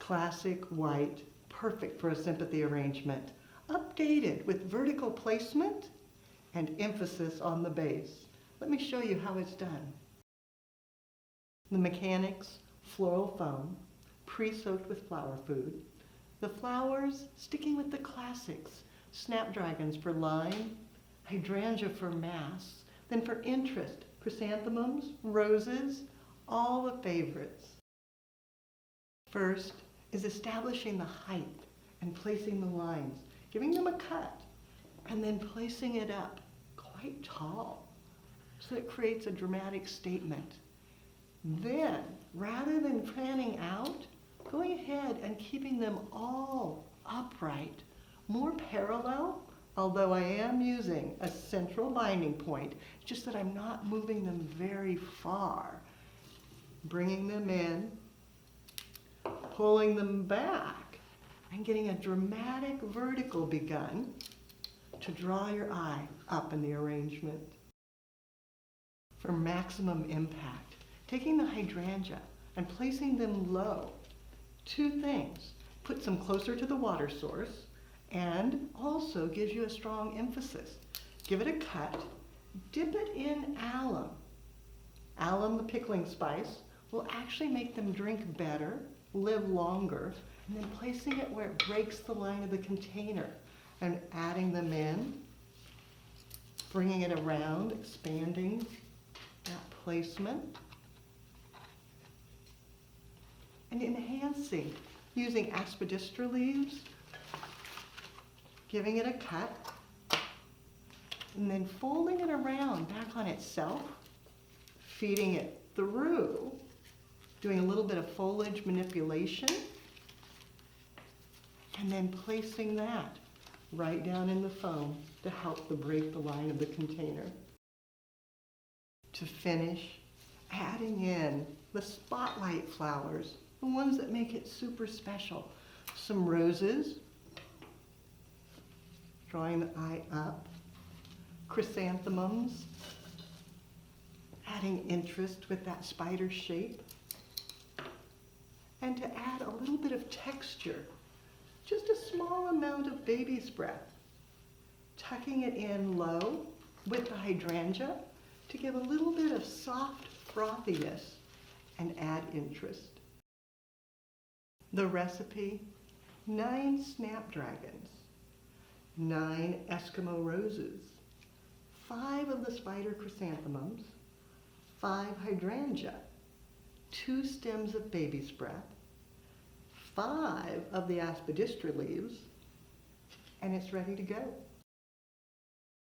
Classic white, perfect for a sympathy arrangement. Updated with vertical placement and emphasis on the base. Let me show you how it's done. The mechanics, floral foam, pre-soaked with flower food. The flowers, sticking with the classics, snapdragons for line, hydrangea for mass, then for interest, chrysanthemums, roses, all the favorites. First is establishing the height and placing the lines, giving them a cut, and then placing it up quite tall so it creates a dramatic statement. Then, rather than fanning out, going ahead and keeping them all upright, more parallel, although I am using a central binding point, just that I'm not moving them very far. Bringing them in, pulling them back, and getting a dramatic vertical begun to draw your eye up in the arrangement. For maximum impact, taking the hydrangea and placing them low. Two things, puts them closer to the water source and also gives you a strong emphasis. Give it a cut, dip it in alum. Alum, the pickling spice, will actually make them drink better, live longer, and then placing it where it breaks the line of the container and adding them in, bringing it around, expanding that placement, and enhancing using aspidistra leaves, giving it a cut, and then folding it around back on itself, feeding it through, doing a little bit of foliage manipulation, and then placing that right down in the foam to help to break the line of the container. To finish, adding in the spotlight flowers, the ones that make it super special. Some roses, drawing the eye up, chrysanthemums, adding interest with that spider shape, and to add a little bit of texture, just a small amount of baby's breath, tucking it in low with the hydrangea to give a little bit of soft frothiness and add interest. The recipe, 9 snapdragons, 9 Eskimo roses, 5 of the spider chrysanthemums, 5 hydrangea, 2 stems of baby's breath, 5 of the aspidistra leaves, and it's ready to go.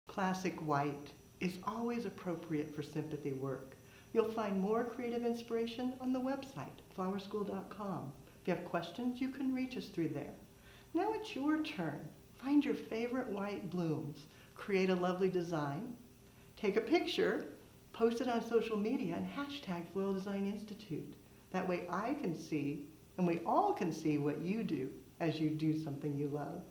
Classic white is always appropriate for sympathy work. You'll find more creative inspiration on the website, flowerschool.com. If you have questions, you can reach us through there. Now it's your turn. Find your favorite white blooms, create a lovely design, take a picture, post it on social media, and hashtag Floral Design Institute. That way I can see, and we all can see what you do as you do something you love.